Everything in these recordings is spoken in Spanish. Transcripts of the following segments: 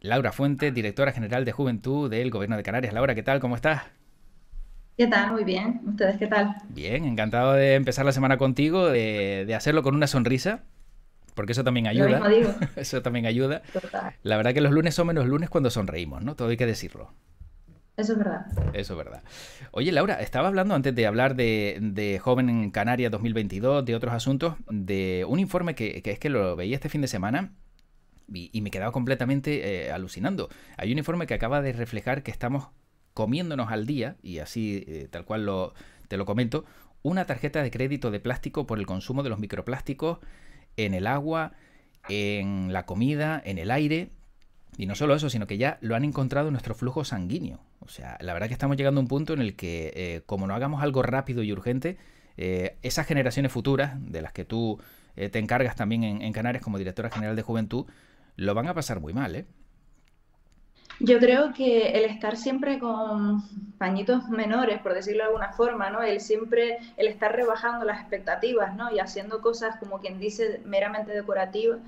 Laura Fuente, directora general de Juventud del Gobierno de Canarias. Laura, ¿qué tal? ¿Cómo estás? ¿Qué tal? Muy bien. ¿Ustedes qué tal? Bien, encantado de empezar la semana contigo, de hacerlo con una sonrisa, porque eso también Lo mismo ayuda. digo. Eso también ayuda. Total. La verdad que los lunes son menos lunes cuando sonreímos, ¿no? Todo hay que decirlo. Eso es verdad. Eso es verdad. Oye, Laura, estaba hablando antes de hablar de Joven en Canarias 2022, de otros asuntos, de un informe que es que lo veía este fin de semana y me quedaba completamente alucinando. Hay un informe que acaba de reflejar que estamos comiéndonos al día, y así tal cual te lo comento, una tarjeta de crédito de plástico por el consumo de los microplásticos en el agua, en la comida, en el aire. Y no solo eso, sino que ya lo han encontrado en nuestro flujo sanguíneo. O sea, la verdad que estamos llegando a un punto en el que, como no hagamos algo rápido y urgente, esas generaciones futuras, de las que tú te encargas también en Canarias como directora general de Juventud, lo van a pasar muy mal, ¿eh? Yo creo que el estar siempre con pañitos menores, por decirlo de alguna forma, ¿no? El estar rebajando las expectativas, ¿no? Y haciendo cosas, como quien dice, meramente decorativas,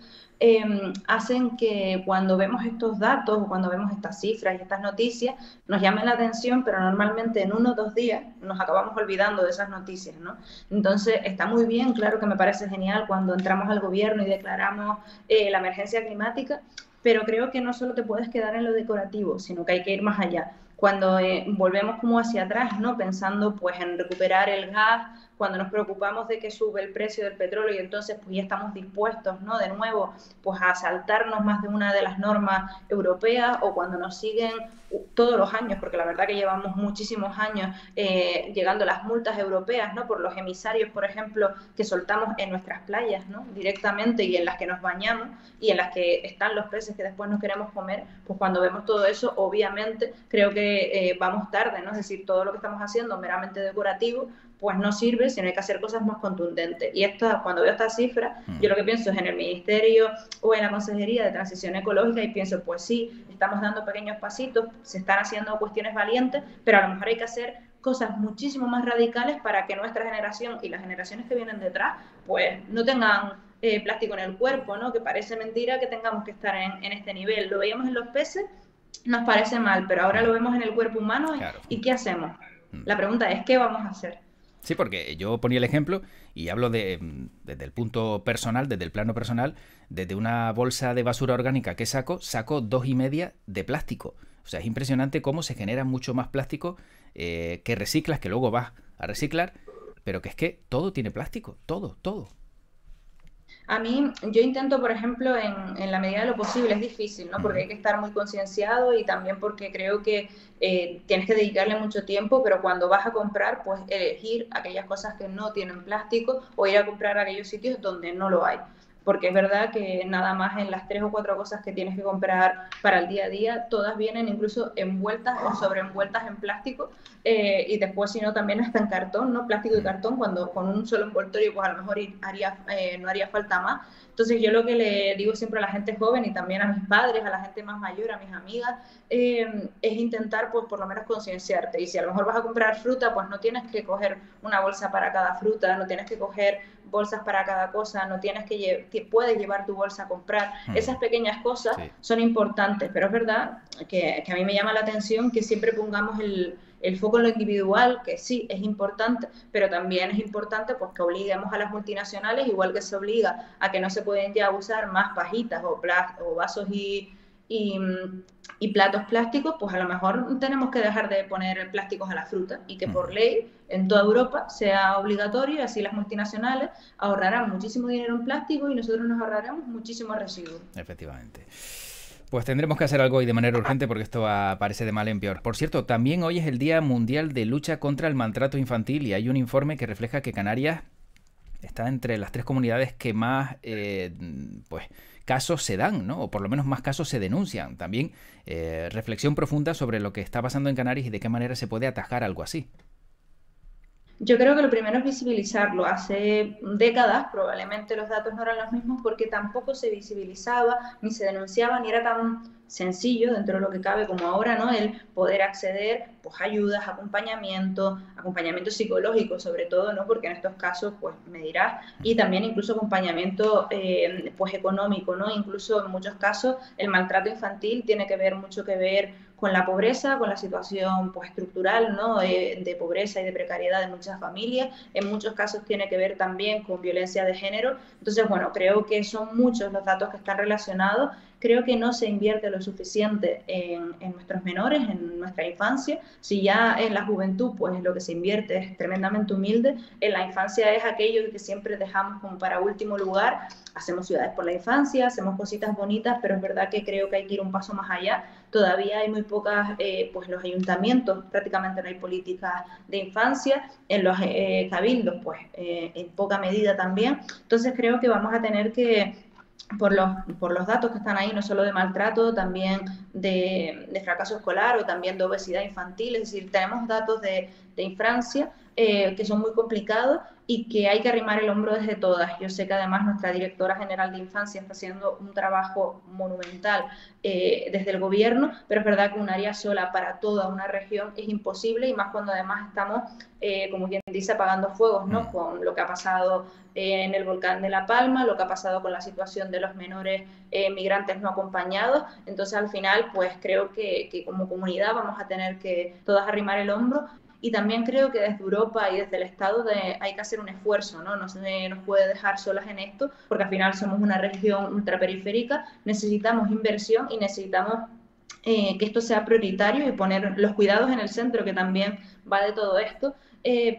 hacen que cuando vemos estos datos o cuando vemos estas cifras y estas noticias, nos llamen la atención, pero normalmente en 1 o 2 días nos acabamos olvidando de esas noticias, ¿no? Entonces, está muy bien, claro que me parece genial cuando entramos al gobierno y declaramos la emergencia climática, pero creo que no solo te puedes quedar en lo decorativo, sino que hay que ir más allá. Cuando volvemos como hacia atrás, ¿no? Pensando pues en recuperar el gas, cuando nos preocupamos de que sube el precio del petróleo y entonces pues ya estamos dispuestos, ¿no? De nuevo, pues a saltarnos más de una de las normas europeas, o cuando nos siguen todos los años, porque la verdad que llevamos muchísimos años llegando las multas europeas, ¿no? Por los emisarios, por ejemplo, que soltamos en nuestras playas, ¿no? Directamente, y en las que nos bañamos y en las que están los peces que después nos queremos comer. Pues cuando vemos todo eso, obviamente creo que vamos tarde, ¿no? Es decir, todo lo que estamos haciendo meramente decorativo pues no sirve, sino hay que hacer cosas más contundentes. Y esto, cuando veo estas cifras, yo Mm. lo que pienso es en el Ministerio o en la Consejería de Transición Ecológica, y pienso, pues sí, estamos dando pequeños pasitos, se están haciendo cuestiones valientes, pero a lo mejor hay que hacer cosas muchísimo más radicales para que nuestra generación y las generaciones que vienen detrás, pues no tengan plástico en el cuerpo, ¿no? Que parece mentira que tengamos que estar en este nivel. Lo veíamos en los peces, nos parece mal, pero ahora lo Mm. vemos en el cuerpo humano, Claro. y ¿qué hacemos? Mm. La pregunta es, ¿qué vamos a hacer? Sí, porque yo ponía el ejemplo y hablo desde el punto personal, desde el plano personal, desde una bolsa de basura orgánica que saco 2,5 de plástico. O sea, es impresionante cómo se genera mucho más plástico que reciclas, que luego vas a reciclar, pero que es que todo tiene plástico, todo, todo. A mí, yo intento, por ejemplo, en la medida de lo posible, es difícil, ¿no? Porque Ujú. hay que estar muy concienciado, y también porque creo que tienes que dedicarle mucho tiempo, pero cuando vas a comprar, pues elegir aquellas cosas que no tienen plástico, o ir a comprar a aquellos sitios donde no lo hay. Porque es verdad que nada más en las 3 o 4 cosas que tienes que comprar para el día a día, todas vienen incluso envueltas o sobreenvueltas en plástico, y después, si no, también hasta en cartón, ¿no? Plástico y Mm. cartón, cuando con un solo envoltorio pues a lo mejor no haría falta más. Entonces yo lo que le digo siempre a la gente joven, y también a mis padres, a la gente más mayor, a mis amigas, es intentar pues por lo menos concienciarte. Y si a lo mejor vas a comprar fruta, pues no tienes que coger una bolsa para cada fruta, no tienes que coger bolsas para cada cosa, no tienes que puedes llevar tu bolsa a comprar. Mm. Esas pequeñas cosas Sí. son importantes, pero es verdad que a mí me llama la atención que siempre pongamos el foco en lo individual, que sí es importante, pero también es importante pues que obliguemos a las multinacionales, igual que se obliga a que no se pueden ya usar más pajitas o vasos y, y platos plásticos, pues a lo mejor tenemos que dejar de poner plásticos a la fruta, y que por Ujú. ley en toda Europa sea obligatorio, y así las multinacionales ahorrarán muchísimo dinero en plástico y nosotros nos ahorraremos muchísimos residuos. Efectivamente. Pues tendremos que hacer algo y de manera urgente porque esto parece de mal en peor. Por cierto, también hoy es el Día Mundial de Lucha contra el Maltrato Infantil y hay un informe que refleja que Canarias está entre las 3 comunidades que más pues, casos se dan, ¿no? O por lo menos más casos se denuncian. También reflexión profunda sobre lo que está pasando en Canarias y de qué manera se puede atajar algo así. Yo creo que lo primero es visibilizarlo. Hace décadas probablemente los datos no eran los mismos, porque tampoco se visibilizaba, ni se denunciaba, ni era tan sencillo dentro de lo que cabe, como ahora, ¿no? El poder acceder pues a ayudas, acompañamiento psicológico sobre todo, ¿no? Porque en estos casos, pues me dirás, y también incluso acompañamiento pues económico, ¿no? Incluso en muchos casos el maltrato infantil tiene que ver mucho que ver con la pobreza, con la situación pues, estructural, ¿no? De pobreza y de precariedad de muchas familias. En muchos casos tiene que ver también con violencia de género. Entonces, bueno, creo que son muchos los datos que están relacionados. Creo que no se invierte lo suficiente en nuestros menores, en nuestra infancia. Si ya en la juventud, pues lo que se invierte es tremendamente humilde, en la infancia es aquello que siempre dejamos como para último lugar. Hacemos ciudades por la infancia, hacemos cositas bonitas, pero es verdad que creo que hay que ir un paso más allá. Todavía hay muy pocas, pues los ayuntamientos, prácticamente no hay políticas de infancia, en los cabildos, pues en poca medida también. Entonces creo que vamos a tener que, por los datos que están ahí, no solo de maltrato, también de fracaso escolar o también de obesidad infantil, es decir, tenemos datos de infancia que son muy complicados y que hay que arrimar el hombro desde todas. Yo sé que además nuestra directora general de infancia está haciendo un trabajo monumental desde el gobierno, pero es verdad que un área sola para toda una región es imposible, y más cuando además estamos, como quien dice, apagando fuegos, ¿no? Con lo que ha pasado en el volcán de La Palma, lo que ha pasado con la situación de los menores migrantes no acompañados. Entonces al final pues creo que como comunidad vamos a tener que todas arrimar el hombro. Y también creo que desde Europa y desde el Estado hay que hacer un esfuerzo, ¿no? No se nos puede dejar solas en esto, porque al final somos una región ultraperiférica, necesitamos inversión y necesitamos que esto sea prioritario y poner los cuidados en el centro, que también va de todo esto,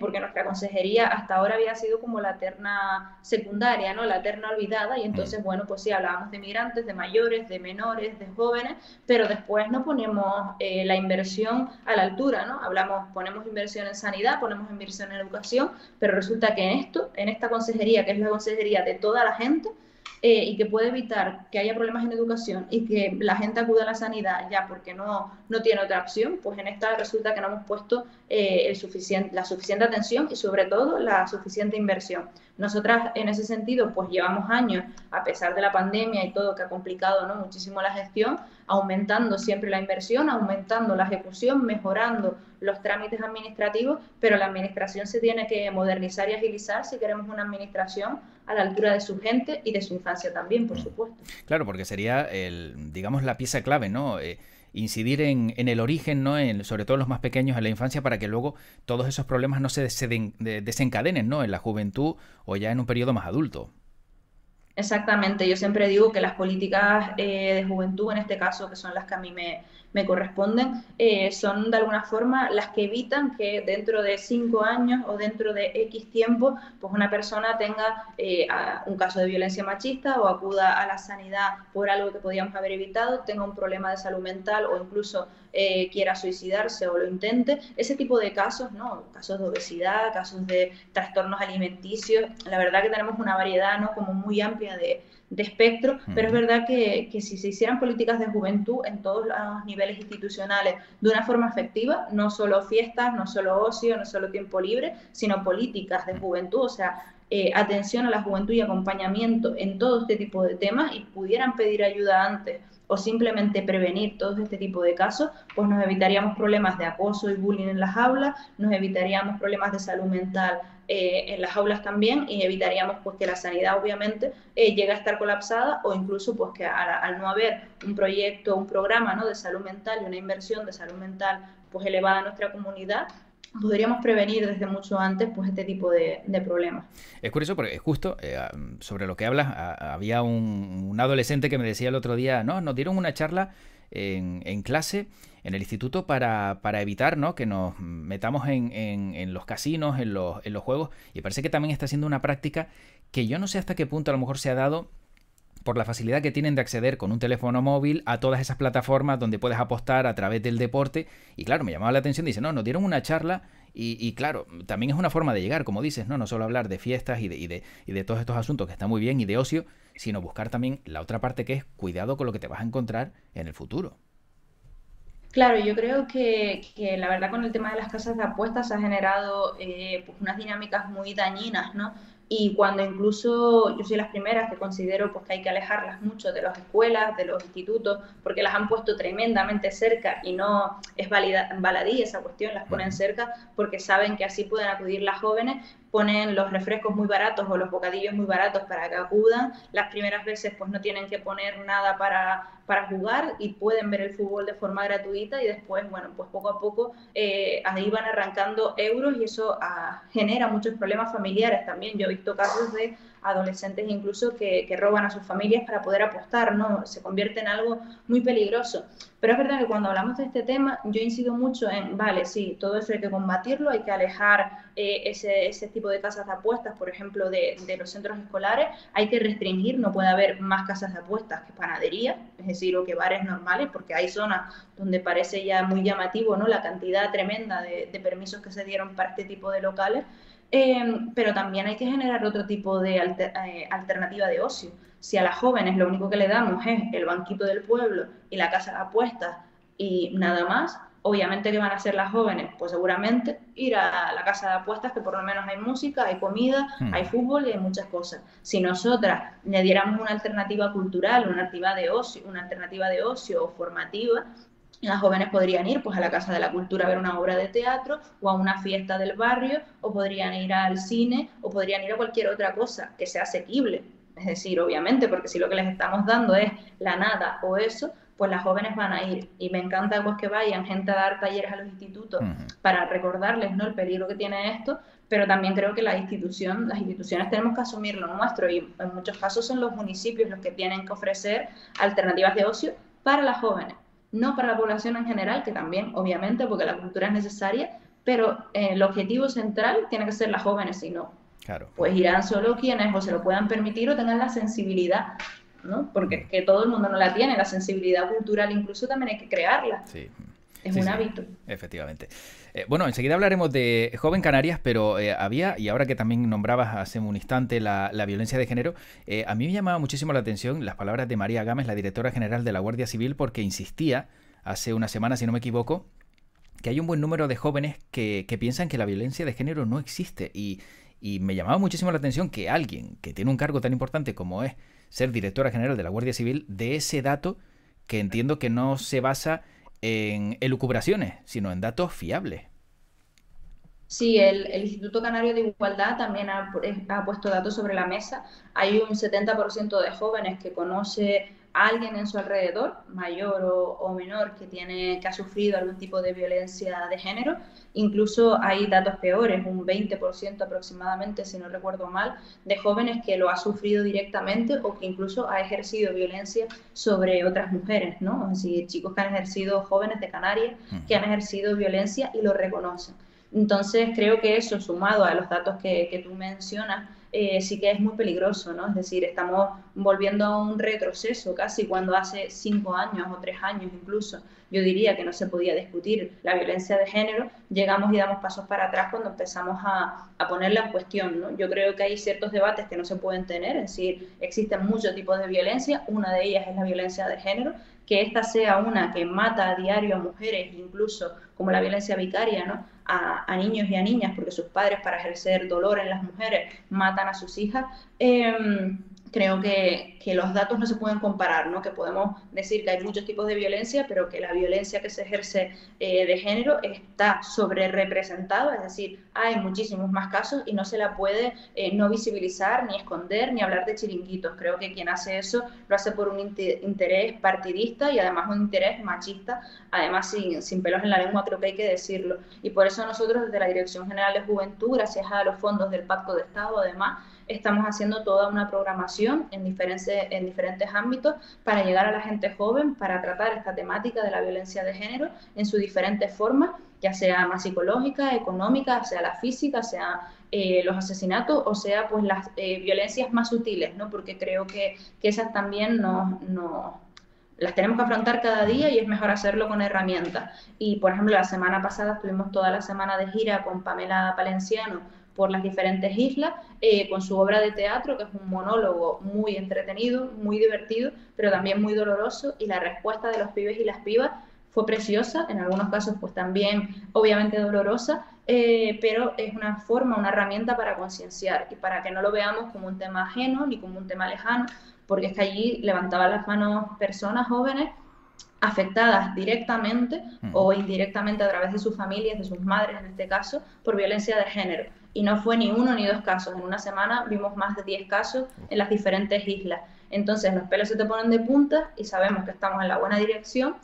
porque nuestra consejería hasta ahora había sido como la terna secundaria, ¿no? La terna olvidada, y entonces, bueno, pues sí, hablábamos de migrantes, de mayores, de menores, de jóvenes, pero después no ponemos la inversión a la altura, ¿no? Ponemos inversión en sanidad, ponemos inversión en educación, pero resulta que en esta consejería, que es la consejería de toda la gente, y que puede evitar que haya problemas en educación y que la gente acuda a la sanidad ya porque no tiene otra opción, pues en esta resulta que no hemos puesto la suficiente atención y sobre todo la suficiente inversión. Nosotras en ese sentido pues llevamos años, a pesar de la pandemia y todo que ha complicado, ¿no? muchísimo la gestión, aumentando siempre la inversión, aumentando la ejecución, mejorando los trámites administrativos, pero la administración se tiene que modernizar y agilizar si queremos una administración a la altura de su gente y de su infancia también, por supuesto. Claro, porque sería, digamos, la pieza clave, ¿no? Incidir en el origen, ¿no? Sobre todo los más pequeños en la infancia, para que luego todos esos problemas no se desencadenen, ¿no? En la juventud o ya en un periodo más adulto. Exactamente, yo siempre digo que las políticas de juventud, en este caso, que son las que a mí me corresponden, son de alguna forma las que evitan que dentro de 5 años o dentro de X tiempo, pues una persona tenga un caso de violencia machista o acuda a la sanidad por algo que podíamos haber evitado, tenga un problema de salud mental o incluso quiera suicidarse o lo intente. Ese tipo de casos, ¿no? Casos de obesidad, casos de trastornos alimenticios, la verdad que tenemos una variedad, ¿no? Como muy amplia de espectro, pero es verdad que si se hicieran políticas de juventud en todos los niveles institucionales de una forma efectiva, no solo fiestas, no solo ocio, no solo tiempo libre, sino políticas de juventud, o sea, atención a la juventud y acompañamiento en todo este tipo de temas, y pudieran pedir ayuda antes o simplemente prevenir todo este tipo de casos, pues nos evitaríamos problemas de acoso y bullying en las aulas, nos evitaríamos problemas de salud mental en las aulas también, y evitaríamos pues que la sanidad obviamente llegue a estar colapsada, o incluso pues que al no haber un proyecto, un programa, ¿no? de salud mental y una inversión de salud mental pues elevada en nuestra comunidad, podríamos prevenir desde mucho antes pues este tipo de problemas. Es curioso porque justo sobre lo que hablas, había un adolescente que me decía el otro día, no, nos dieron una charla en clase en el instituto para evitar, ¿no? que nos metamos en los casinos, en los juegos, y parece que también está siendo una práctica que yo no sé hasta qué punto a lo mejor se ha dado por la facilidad que tienen de acceder con un teléfono móvil a todas esas plataformas donde puedes apostar a través del deporte. Y claro, me llamaba la atención, dice, no, nos dieron una charla y claro, también es una forma de llegar, como dices, no solo hablar de fiestas y de todos estos asuntos que están muy bien y de ocio, sino buscar también la otra parte, que es cuidado con lo que te vas a encontrar en el futuro. Claro, yo creo que la verdad con el tema de las casas de apuestas se ha generado pues unas dinámicas muy dañinas, ¿no? Y cuando incluso yo soy las primeras que considero pues, que hay que alejarlas mucho de las escuelas, de los institutos, porque las han puesto tremendamente cerca y no es baladí esa cuestión, las ponen cerca porque saben que así pueden acudir las jóvenes, ponen los refrescos muy baratos o los bocadillos muy baratos para que acudan. Las primeras veces pues no tienen que poner nada para jugar y pueden ver el fútbol de forma gratuita y después, bueno, pues poco a poco ahí van arrancando euros y eso genera muchos problemas familiares también. Yo he visto casos de adolescentes incluso que roban a sus familias para poder apostar, ¿no? Se convierte en algo muy peligroso. Pero es verdad que cuando hablamos de este tema, yo incido mucho en, vale, sí, todo eso hay que combatirlo, hay que alejar ese tipo de casas de apuestas, por ejemplo, de los centros escolares, hay que restringir, no puede haber más casas de apuestas que panadería, es decir, o que bares normales, porque hay zonas donde parece ya muy llamativo, ¿no? La cantidad tremenda de permisos que se dieron para este tipo de locales. Pero también hay que generar otro tipo de alternativa de ocio. Si a las jóvenes lo único que le damos es el banquito del pueblo y la casa de apuestas y nada más, obviamente ¿qué van a hacer las jóvenes? Pues seguramente ir a la casa de apuestas, que por lo menos hay música, hay comida, hay fútbol y hay muchas cosas. Si nosotras le diéramos una alternativa cultural, una alternativa de ocio o formativa, las jóvenes podrían ir pues, a la Casa de la Cultura a ver una obra de teatro o a una fiesta del barrio, o podrían ir al cine, o podrían ir a cualquier otra cosa que sea asequible. Es decir, obviamente, porque si lo que les estamos dando es la nada o eso, pues las jóvenes van a ir. Y me encanta pues, que vayan gente a dar talleres a los institutos para recordarles, ¿no?, el peligro que tiene esto, pero también creo que las instituciones tenemos que asumir lo nuestro y en muchos casos son los municipios los que tienen que ofrecer alternativas de ocio para las jóvenes. No para la población en general, que también, obviamente, porque la cultura es necesaria, pero el objetivo central tiene que ser las jóvenes, si no, claro, pues irán solo quienes o se lo puedan permitir o tengan la sensibilidad, ¿no? Porque es que todo el mundo no la tiene, la sensibilidad cultural incluso también hay que crearla. Sí. Es un hábito. Efectivamente. Bueno, enseguida hablaremos de Joven Canarias, pero había, y ahora que también nombrabas hace un instante la violencia de género, a mí me llamaba muchísimo la atención las palabras de María Gámez, la directora general de la Guardia Civil, porque insistía hace una semana, si no me equivoco, que hay un buen número de jóvenes que piensan que la violencia de género no existe. Y me llamaba muchísimo la atención que alguien que tiene un cargo tan importante como es ser directora general de la Guardia Civil dé ese dato que entiendo que no se basa en elucubraciones, sino en datos fiables. Sí, el Instituto Canario de Igualdad también ha puesto datos sobre la mesa. Hay un 70% de jóvenes que conoce a alguien en su alrededor, mayor o menor, que ha sufrido algún tipo de violencia de género. Incluso hay datos peores, un 20% aproximadamente, si no recuerdo mal, de jóvenes que lo ha sufrido directamente o que incluso ha ejercido violencia sobre otras mujeres, ¿no? Es decir, chicos que han ejercido, jóvenes de Canarias, que han ejercido violencia y lo reconocen. Entonces, creo que eso, sumado a los datos que tú mencionas, sí que es muy peligroso, ¿no? Es decir, estamos volviendo a un retroceso casi cuando hace 5 años o 3 años incluso, yo diría que no se podía discutir la violencia de género, llegamos y damos pasos para atrás cuando empezamos a ponerla en cuestión, ¿no? Yo creo que hay ciertos debates que no se pueden tener, es decir, existen muchos tipos de violencia, una de ellas es la violencia de género, que esta sea una que mata a diario a mujeres, incluso como la violencia vicaria, ¿no?, a niños y a niñas, porque sus padres, para ejercer dolor en las mujeres, matan a sus hijas. Creo que los datos no se pueden comparar, ¿no? Que podemos decir que hay muchos tipos de violencia, pero que la violencia que se ejerce de género está sobre representada, es decir, hay muchísimos más casos y no se la puede no visibilizar, ni esconder, ni hablar de chiringuitos. Creo que quien hace eso lo hace por un interés partidista y además un interés machista, además sin pelos en la lengua, creo que hay que decirlo. Y por eso nosotros desde la Dirección General de Juventud, gracias a los fondos del Pacto de Estado, además, estamos haciendo toda una programación en diferentes ámbitos para llegar a la gente joven, para tratar esta temática de la violencia de género en sus diferentes formas, ya sea más psicológica, económica, sea la física, sea los asesinatos o sea pues las violencias más sutiles, ¿no? Porque creo que esas también las tenemos que afrontar cada día y es mejor hacerlo con herramientas. Y, por ejemplo, la semana pasada estuvimos toda la semana de gira con Pamela Palenciano por las diferentes islas, con su obra de teatro, que es un monólogo muy entretenido, muy divertido, pero también muy doloroso, y la respuesta de los pibes y las pibas fue preciosa, en algunos casos pues también obviamente dolorosa, pero es una forma, una herramienta para concienciar y para que no lo veamos como un tema ajeno ni como un tema lejano, porque es que allí levantaban las manos personas jóvenes afectadas directamente o indirectamente a través de sus familias, de sus madres en este caso, por violencia de género. Y no fue ni uno ni dos casos. En una semana vimos más de 10 casos en las diferentes islas. Entonces los pelos se te ponen de punta y sabemos que estamos en la buena dirección,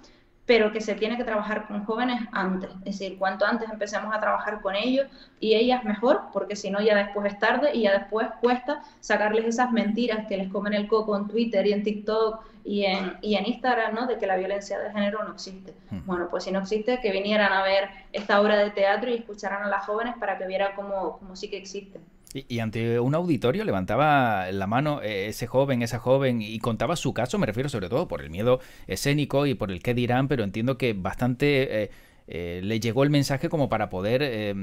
pero que se tiene que trabajar con jóvenes antes. Es decir, cuanto antes empecemos a trabajar con ellos y ellas mejor, porque si no ya después es tarde y ya después cuesta sacarles esas mentiras que les comen el coco en Twitter y en TikTok y en Instagram, ¿no? De que la violencia de género no existe. Bueno, pues si no existe, que vinieran a ver esta obra de teatro y escucharan a las jóvenes para que vieran cómo sí que existe. Y ante un auditorio levantaba la mano ese joven, esa joven, y contaba su caso, me refiero sobre todo por el miedo escénico y por el qué dirán, pero entiendo que bastante le llegó el mensaje como para poder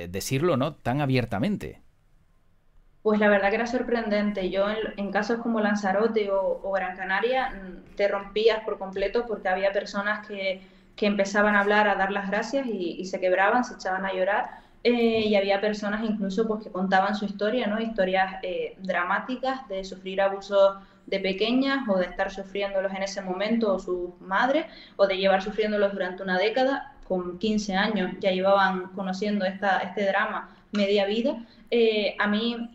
decirlo, ¿no?, tan abiertamente. Pues la verdad que era sorprendente. Yo en casos como Lanzarote o Gran Canaria te rompías por completo porque había personas que empezaban a hablar, a dar las gracias y se quebraban, se echaban a llorar. Y había personas incluso pues, que contaban su historia, ¿no? Historias dramáticas de sufrir abusos de pequeñas o de estar sufriéndolos en ese momento o sus madres o de llevar sufriéndolos durante una década. Con 15 años ya llevaban conociendo este drama media vida. A mí,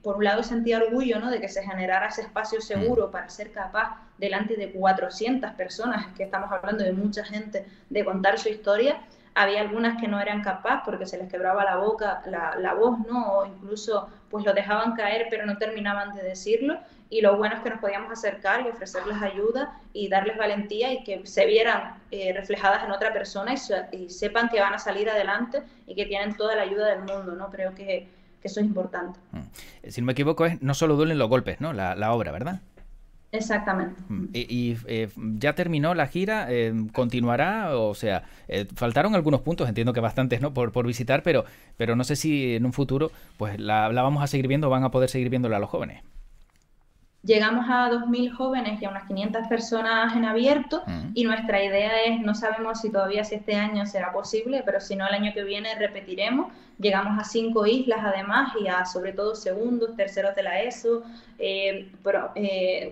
por un lado, sentía orgullo, ¿no?, de que se generara ese espacio seguro para ser capaz, delante de 400 personas, que estamos hablando de mucha gente, de contar su historia. Había algunas que no eran capaces porque se les quebraba la boca, la voz, ¿no? O incluso pues lo dejaban caer pero no terminaban de decirlo. Y lo bueno es que nos podíamos acercar y ofrecerles ayuda y darles valentía y que se vieran reflejadas en otra persona y sepan que van a salir adelante y que tienen toda la ayuda del mundo, ¿no? Creo que eso es importante. Si no me equivoco, no solo duelen los golpes, ¿no? La obra, ¿verdad? Exactamente. Ya terminó la gira, continuará, o sea, faltaron algunos puntos, entiendo que bastantes, ¿no?, por visitar, pero no sé si en un futuro pues la vamos a seguir viendo, van a poder seguir viéndola a los jóvenes. Llegamos a 2.000 jóvenes y a unas 500 personas en abierto y nuestra idea es, no sabemos si todavía si este año será posible, pero si no el año que viene repetiremos. Llegamos a 5 islas además y a sobre todo segundos, terceros de la ESO,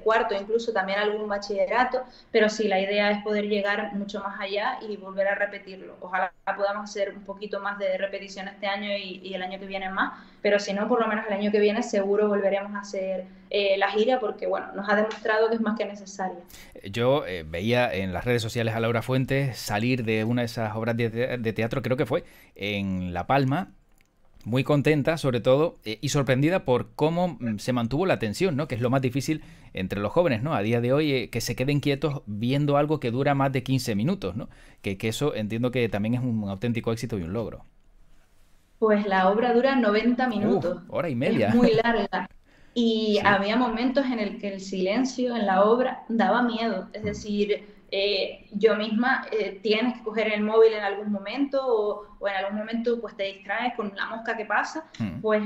cuarto, incluso también algún bachillerato, pero sí, la idea es poder llegar mucho más allá y volver a repetirlo. Ojalá podamos hacer un poquito más de repetición este año y el año que viene más, pero si no, por lo menos el año que viene seguro volveremos a hacer la gira porque, bueno, nos ha demostrado que es más que necesaria. Yo veía en las redes sociales a Laura Fuentes salir de una de esas obras de teatro, creo que fue en La Palma, muy contenta sobre todo y sorprendida por cómo se mantuvo la tensión, ¿no?, que es lo más difícil entre los jóvenes, ¿no?, a día de hoy, que se queden quietos viendo algo que dura más de 15 minutos, ¿no?, que eso entiendo que también es un auténtico éxito y un logro. Pues la obra dura 90 minutos, hora y media. es muy larga. Y Sí. había momentos en el que el silencio en la obra daba miedo, es decir, yo misma tienes que coger el móvil en algún momento o en algún momento pues te distraes con la mosca que pasa, pues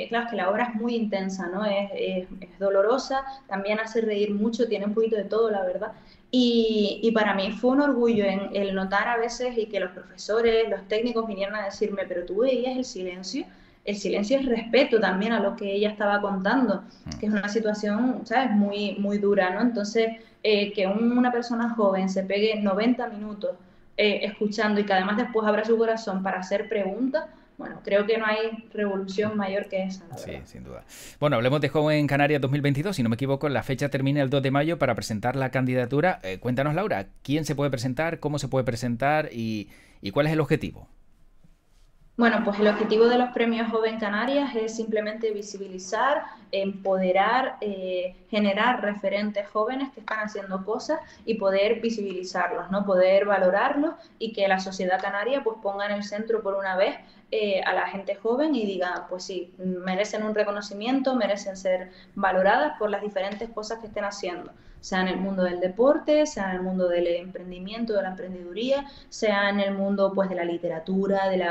claro, es que la obra es muy intensa, ¿no? Es dolorosa, también hace reír mucho, tiene un poquito de todo, la verdad. Y para mí fue un orgullo en el notar a veces y que los profesores, los técnicos vinieran a decirme, pero tú veías el silencio. El silencio es respeto también a lo que ella estaba contando, que es una situación, ¿sabes?, muy, muy dura, ¿no? Entonces, que una persona joven se pegue 90 minutos escuchando y que además después abra su corazón para hacer preguntas, bueno, creo que no hay revolución mayor que esa, la verdad. Sí, sin duda. Bueno, hablemos de Joven Canarias 2022, si no me equivoco, la fecha termina el 2 de mayo para presentar la candidatura. Cuéntanos, Laura, ¿quién se puede presentar, cómo se puede presentar y cuál es el objetivo? Bueno, pues el objetivo de los premios Joven Canarias es simplemente visibilizar, empoderar, generar referentes jóvenes que están haciendo cosas y poder visibilizarlos, ¿no? Poder valorarlos y que la sociedad canaria pues ponga en el centro por una vez a la gente joven y diga, pues sí, merecen un reconocimiento, merecen ser valoradas por las diferentes cosas que estén haciendo, sea en el mundo del deporte, sea en el mundo del emprendimiento, de la emprendeduría, sea en el mundo pues de la literatura, de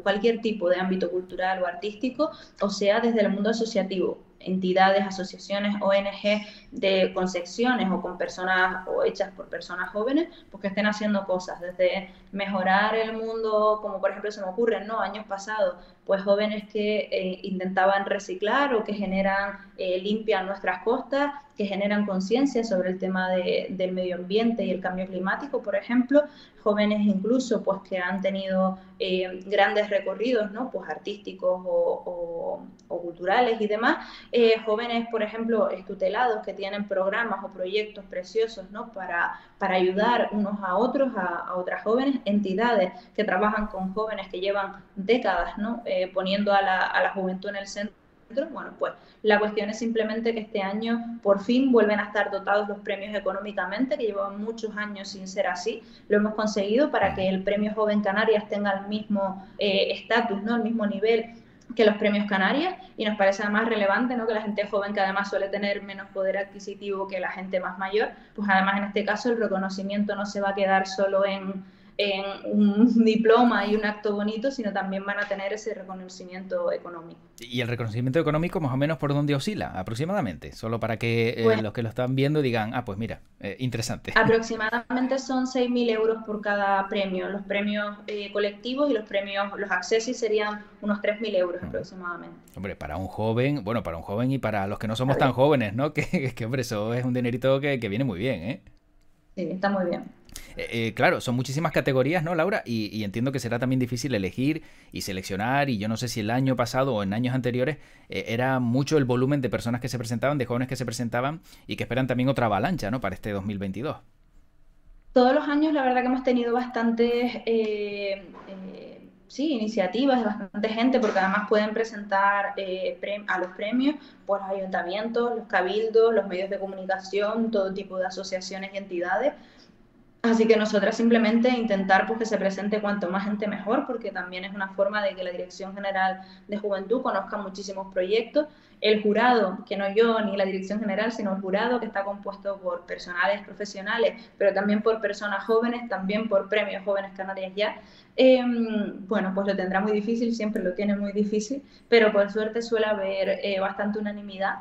cualquier tipo de ámbito cultural o artístico, o sea desde el mundo asociativo. entidades, asociaciones, ONG con secciones o con personas o hechas por personas jóvenes, pues que estén haciendo cosas, desde mejorar el mundo, como por ejemplo se me ocurren, ¿no? Años pasados, pues jóvenes que intentaban reciclar o que limpian nuestras costas, que generan conciencia sobre el tema del medio ambiente y el cambio climático, por ejemplo, jóvenes incluso pues que han tenido grandes recorridos, ¿no? Pues artísticos o culturales y demás, jóvenes, por ejemplo, tutelados que tienen programas o proyectos preciosos, ¿no? Para ayudar unos a otros, a otras jóvenes, entidades que trabajan con jóvenes que llevan décadas, ¿no? Poniendo a la juventud en el centro. Bueno, pues la cuestión es simplemente que este año por fin vuelven a estar dotados los premios económicamente, que llevaban muchos años sin ser así. Lo hemos conseguido para que el Premio Joven Canarias tenga el mismo estatus, ¿no? El mismo nivel que los premios Canarias, y nos parece además relevante, ¿no? Que la gente joven, que además suele tener menos poder adquisitivo que la gente más mayor, pues además en este caso el reconocimiento no se va a quedar solo en un diploma y un acto bonito, sino también van a tener ese reconocimiento económico. ¿Y el reconocimiento económico más o menos por dónde oscila aproximadamente? Solo para que Pues, los que lo están viendo digan, ah, pues mira, interesante. aproximadamente son 6.000 euros por cada premio. Los premios colectivos y los premios, los accessis serían unos 3.000 euros aproximadamente. Hombre, para un joven, bueno, para un joven y para los que no somos tan jóvenes, ¿no? Que hombre, eso es un dinerito que viene muy bien, ¿eh? Sí, está muy bien. Claro, son muchísimas categorías, ¿no, Laura? Y entiendo que será también difícil elegir y seleccionar, y yo no sé si el año pasado o en años anteriores era mucho el volumen de personas que se presentaban, de jóvenes que se presentaban y que esperan también otra avalancha, ¿no? Para este 2022. Todos los años la verdad que hemos tenido bastantes sí, iniciativas de bastante gente, porque además pueden presentar a los premios pues los ayuntamientos, los cabildos, los medios de comunicación, todo tipo de asociaciones y entidades. Así que nosotras simplemente intentar pues, que se presente cuanto más gente mejor, porque también es una forma de que la Dirección General de Juventud conozca muchísimos proyectos. El jurado, que no yo ni la Dirección General, sino el jurado, que está compuesto por personales profesionales, pero también por personas jóvenes, también por Premios Jóvenes Canarias Ya. Bueno, pues lo tendrá muy difícil, siempre lo tiene muy difícil, pero por suerte suele haber bastante unanimidad,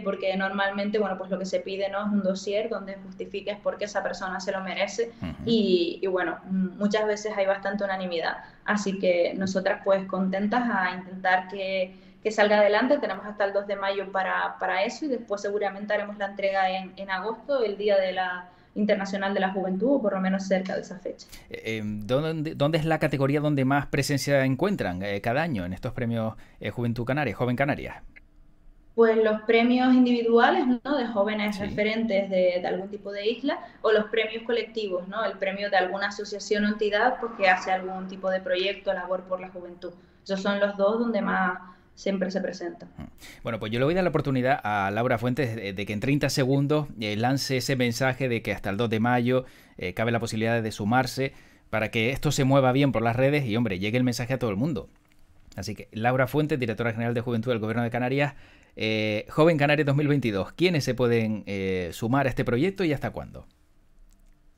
porque normalmente, bueno, pues lo que se pide, ¿no? Es un dossier donde justifiques por qué esa persona se lo merece y bueno, muchas veces hay bastante unanimidad. Así que nosotras pues contentas a intentar que salga adelante. Tenemos hasta el 2 de mayo para eso, y después seguramente haremos la entrega en agosto, el Día de la Internacional de la Juventud, o por lo menos cerca de esa fecha. ¿Dónde es la categoría donde más presencia encuentran cada año en estos premios Juventud Canaria, Joven Canarias? Pues los premios individuales, ¿no? De jóvenes Sí. referentes de algún tipo de isla, o los premios colectivos, ¿no? El premio de alguna asociación o entidad pues, que hace algún tipo de proyecto, labor por la juventud. Esos son los dos donde más siempre se presentan. Bueno, pues yo le voy a dar la oportunidad a Laura Fuentes de que en 30 segundos lance ese mensaje de que hasta el 2 de mayo cabe la posibilidad de sumarse para que esto se mueva bien por las redes y, hombre, llegue el mensaje a todo el mundo. Así que Laura Fuentes, directora general de Juventud del Gobierno de Canarias, Joven Canarias 2022. ¿Quiénes se pueden sumar a este proyecto y hasta cuándo?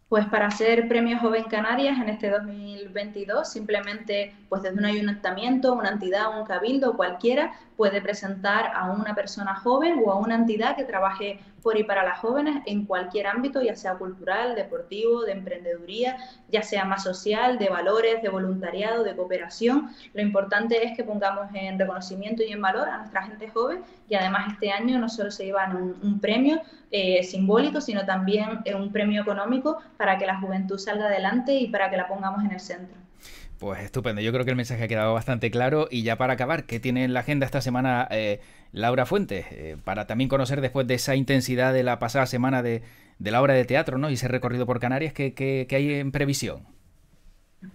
Pues para ser Premio Joven Canarias en este 2022, simplemente pues desde un ayuntamiento, una entidad, un cabildo, cualquiera, puede presentar a una persona joven o a una entidad que trabaje por y para las jóvenes en cualquier ámbito, ya sea cultural, deportivo, de emprendeduría, ya sea más social, de valores, de voluntariado, de cooperación. Lo importante es que pongamos en reconocimiento y en valor a nuestra gente joven, y además este año no solo se llevan un premio simbólico, sino también un premio económico para que la juventud salga adelante y para que la pongamos en el centro. Pues estupendo, yo creo que el mensaje ha quedado bastante claro. Y ya para acabar, ¿qué tiene en la agenda esta semana Laura Fuentes? Para también conocer, después de esa intensidad de la pasada semana de la obra de teatro, ¿no? Y ese recorrido por Canarias, ¿qué hay en previsión?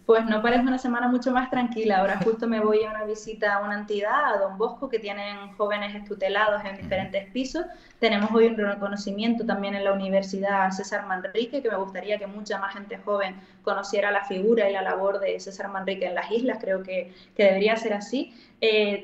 Pues no parece una semana mucho más tranquila. Ahora justo me voy a una visita a una entidad, a Don Bosco, que tienen jóvenes tutelados en diferentes pisos. Tenemos hoy un reconocimiento también en la Universidad César Manrique, que me gustaría que mucha más gente joven conociera la figura y la labor de César Manrique en las islas. Creo que debería ser así.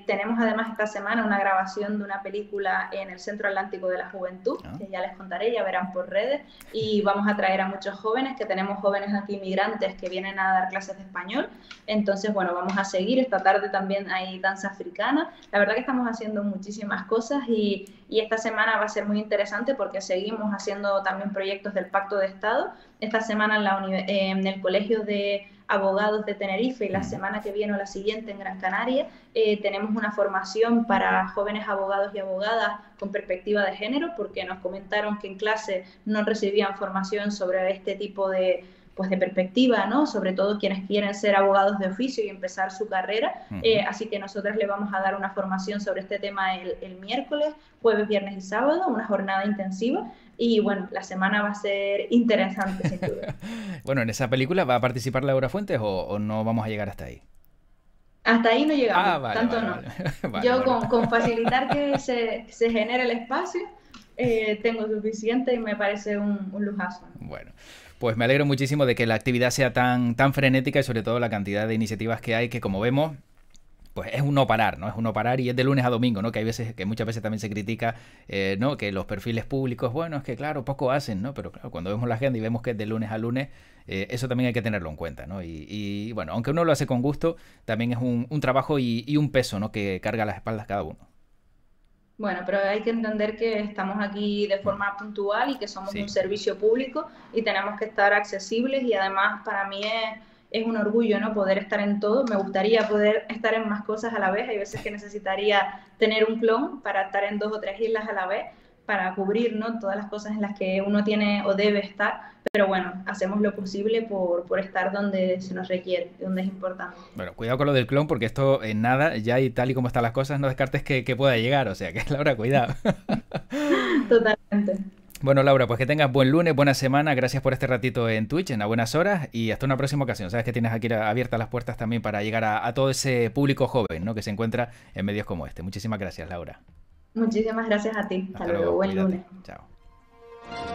Tenemos además esta semana una grabación de una película en el Centro Atlántico de la Juventud, que ya les contaré, ya verán por redes, y vamos a traer a muchos jóvenes, que tenemos jóvenes aquí inmigrantes que vienen a dar clases de español. Entonces, bueno, vamos a seguir. Esta tarde también hay danza africana. La verdad que estamos haciendo muchísimas cosas y esta semana va a ser muy interesante porque seguimos haciendo también proyectos del Pacto de Estado. Esta semana en el Colegio de Abogados de Tenerife y la semana que viene o la siguiente en Gran Canaria tenemos una formación para jóvenes abogados y abogadas con perspectiva de género, porque nos comentaron que en clase no recibían formación sobre este tipo de perspectiva, ¿no? Sobre todo quienes quieren ser abogados de oficio y empezar su carrera. Así que nosotros le vamos a dar una formación sobre este tema el miércoles, jueves, viernes y sábado, una jornada intensiva. Y bueno, la semana va a ser interesante, sin duda. Bueno, ¿en esa película va a participar Laura Fuentes o no vamos a llegar hasta ahí? Hasta ahí no llegamos, Vale, tanto vale, no. vale. Yo Vale. con facilitar que se genere el espacio, tengo suficiente y me parece un lujazo. Bueno, pues me alegro muchísimo de que la actividad sea tan frenética y sobre todo la cantidad de iniciativas que hay, que como vemos, pues es un no parar, ¿no? Es un no parar y es de lunes a domingo, ¿no? Que hay veces, que muchas veces también se critica, ¿no? Que los perfiles públicos, bueno, es que claro, poco hacen, ¿no? Pero claro, cuando vemos la agenda y vemos que es de lunes a lunes, eso también hay que tenerlo en cuenta, ¿no? Y bueno, aunque uno lo hace con gusto, también es un trabajo y un peso, ¿no? Que carga a las espaldas cada uno. Bueno, pero hay que entender que estamos aquí de forma puntual y que somos un Sí. servicio público y tenemos que estar accesibles y además para mí es un orgullo, ¿no? Poder estar en todo. Me gustaría poder estar en más cosas a la vez. Hay veces que necesitaría tener un clon para estar en 2 o 3 islas a la vez, para cubrir, ¿no? Todas las cosas en las que uno tiene o debe estar. Pero bueno, hacemos lo posible por estar donde se nos requiere, donde es importante. Bueno, cuidado con lo del clon, porque esto en nada, ya y tal y como están las cosas, no descartes que pueda llegar. O sea que, Laura, cuidado. Totalmente. Bueno, Laura, pues que tengas buen lunes, buena semana. Gracias por este ratito en Twitch, en a buenas horas. Y hasta una próxima ocasión. Sabes que tienes aquí abiertas las puertas también para llegar a todo ese público joven, ¿no? Que se encuentra en medios como este. Muchísimas gracias, Laura. Muchísimas gracias a ti. Hasta Hasta luego. luego, Buen cuídate. lunes. Chao.